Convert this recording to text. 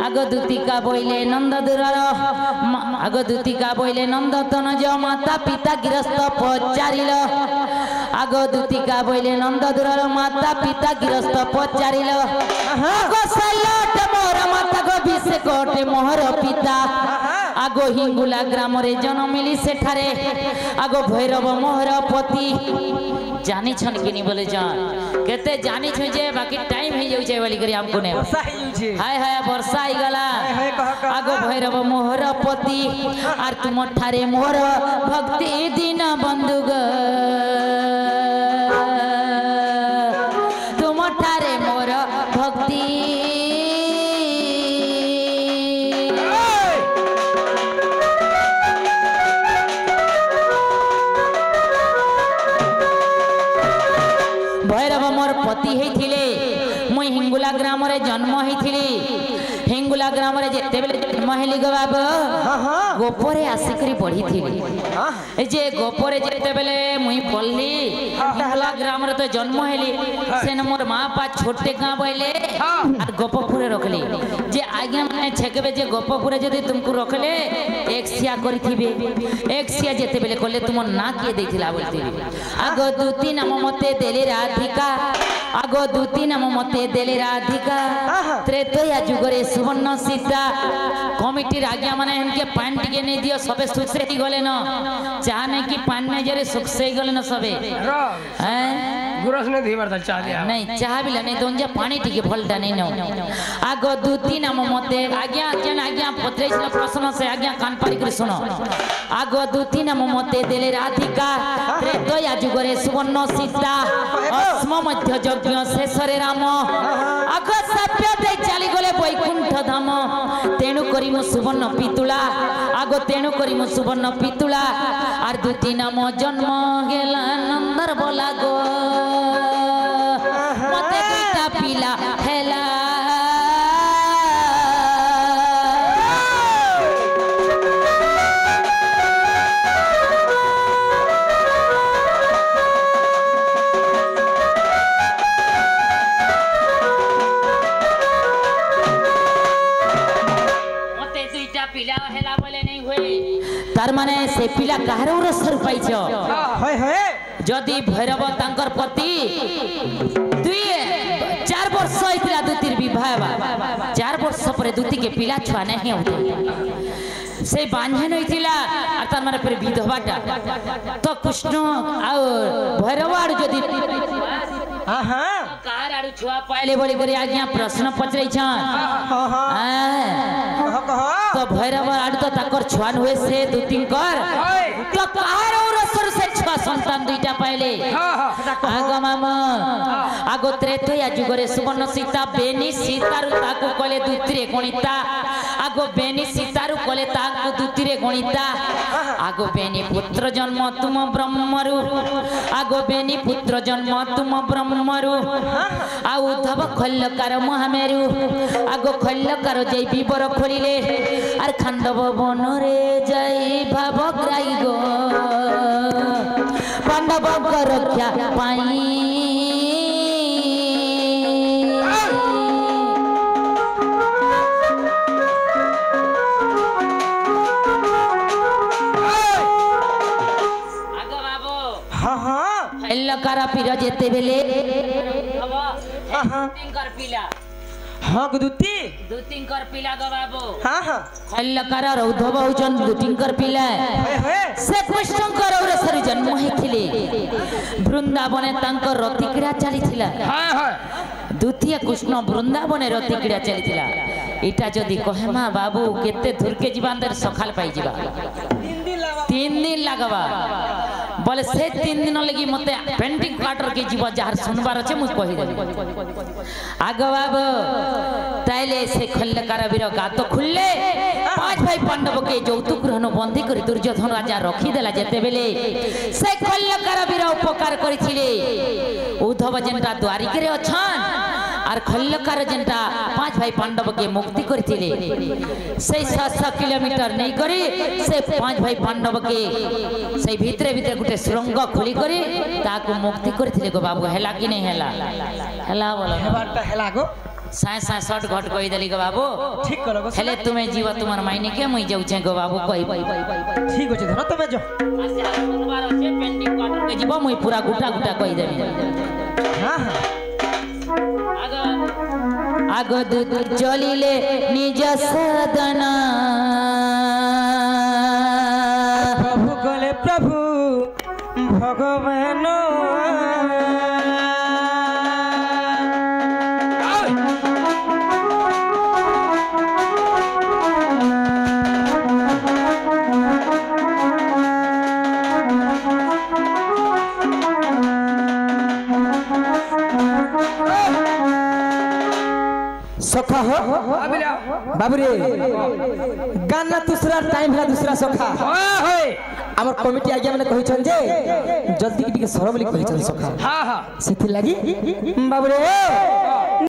आगो दूतिका बोले नंद दूरर आगो दूतिका बोले नंद तनज माता पिता गृहस्थ पचारिल आगो दूतिका बोले नंद दूरर माता पिता गृहस्थ पचारिल आगो सैलट मोर माता गो बिसेकोटे मोहर पिता आगो हिंगुला ग्राम रे जन्मिली सेठारे आगो भैरव मोहर पति जानी छन किनी बोले जान केते जानी छु जे बाकी टाइम हे जाउ छै बोली करी हमको ने वर्षा हे जाउ छै हाय हाय वर्षा आई गला आगो भैरव मोहर पति आर तुम ठारे मोहर भक्ति दिन बंधुग तुम ठारे मोर भक्ति भैरव मोर पति हेथिले मुई हिंगुला ग्राम रे जन्म हेथिली हिंगुला ग्राम रे जेते बेले जन्म हेली गो बाबा गोपरे आसिकरी पढ़ी थिली ए जे गोपरे जेते बेले मुई पल्ली हिंगुला ग्राम रे तो जन्म हेली सेन मोर मां पा छोटे गां बोले और गोपपुरे रखली जे आज्ञा माने छेकबे जे गोपपुरे जदी तुमको रखले एक सिया करी थिबे एक सिया जेते बेले कोले तुम ना के देथिला बोलती आगो दूती नाम मते देली राधिका आगो दूती नाम मते देली राधिका त्रेतया जुगरे सुवर्ण सीता कमिटी आज्ञा माने इनके पान टिके नहीं दियो सबे सुखसे ही गले न चाहने की पान में जरे सुखसे ही गले न सबे हैं गुरस ने धीवर दा चाह दिया नहीं चाह भी नहीं तो उनके पानी टिके फलटा नहीं न आगो दूती नाम मते आज्ञा जन आज्ञा पत्रे छला प्रश्न से आज्ञा कान पारी कर सुनो आगो दूती नाम मते देले राधिका त्रेतया जुगरे सुवर्ण सीता अस्म मध्य यज्ञ शेषरे राम आगो सत्य दे चली गले वैकुंठ धाम तेणु करी मु सुवर्ण पितुला आगो तेणु करी मु सुवर्ण पितुला आर दूती नाम जन्म गेला नंदर बोला गो मते दुईटा पिला हेला तार माने से पिला कहार रसर पाइछ होय होय जदि भैरव तांकर पति 4 वर्ष होइतिला दूतिर विवाह 4 वर्ष पर दूती के पिला छुआ नहीं होते से बांझे नहीं थिला आ तार माने फिर विधवाटा तो कृष्ण आ भैरव आड़ जदि हां हां कार आड़ छुआ पाइले बोली करी आज्ञा प्रश्न पचरै छन हां तो भैरव आड़ तो ताकर छुआन हुए से दूती कर तो कार रसर से छुआ संतान दुईटा पाइले आगो मामा आगो त्रेतया जुगरे सुवर्ण सीता बेनी सीतारु ताकू कले दूतिरे गणिता आगो बेनी सीतारु कले ताकू दूतिरे गणिता आगो बेनी पुत्र जन्म तुम ब्रह्मरु आगो बेनी पुत्र जन्म तुम ब्रह्मरु आ उद्धव खल्लकार महामेरु आगो खल्लकार जय विवर खोलिले आर खांडव वन रे जय भावग्राही गो पांडव को रक्षा पाई आगो बाबू हां हां खल्लकार पीर जेते बेले हां तिंकर पिला हां गुदुती दूतिंकर पिला गो बाबू हां हां खल्लकार उद्धव होचन दूतिंकर पिला से कृष्णकर रसरे जन्म हेथिले वृंदावने तांकर रतिक्रिया चलीथिला हां हां द्वितीय कृष्ण वृंदावने रतिक्रिया चलीथिला एटा जदी कहेमा बाबू केते धुरके जीवांदर सखाल पाई जीवा 3 दिन लागबा बोले से 3 दिन लगी मते पेंटिंग काटर के जीव जार सुनबार छे मु कहि दे आगो बाबू ताइले से खल्लकार वीर गात खुलले 5 भाई पांडव के जौतुक रहन बंदी करी दुर्योधन राजा रखी देला जेते बेले से खल्लकार वीर उपकार करिथिले उद्धव जेंटा द्वारिका रे अछन आर खल्लकार जेंटा 5 भाई पांडव के मुक्ति करथिले से 700 किलोमीटर नहीं करी से 5 भाई पांडव के से भीतरे भीतरे गुटे सुरंग खोली करी ताको मुक्ति करथिले गो बाबू हेला कि नहीं हेला हेला बोलो हेबारटा हेला गो साए साए शॉर्ट घट कहि देली गो बाबू ठीक कलो गो हेले तुम्हें जीव तुमर मायने के मुई जाउ छे गो बाबू कहि ठीक होचे धन तमे जो बार আছে পেন্ডিং কোয়ার্টার के जीव मुई पूरा गुटा गुटा कहि देबी हां हां आगो दूध चलिले निज सदन प्रभु गले प्रभु भगवान सखा हो बाबू रे गाना दूसरा टाइम है दूसरा सखा हमर कमिटी आज्ञा माने कहि छन जे जल्दी के सरबली कहि छन सखा हां हां सेति लागि बाबू रे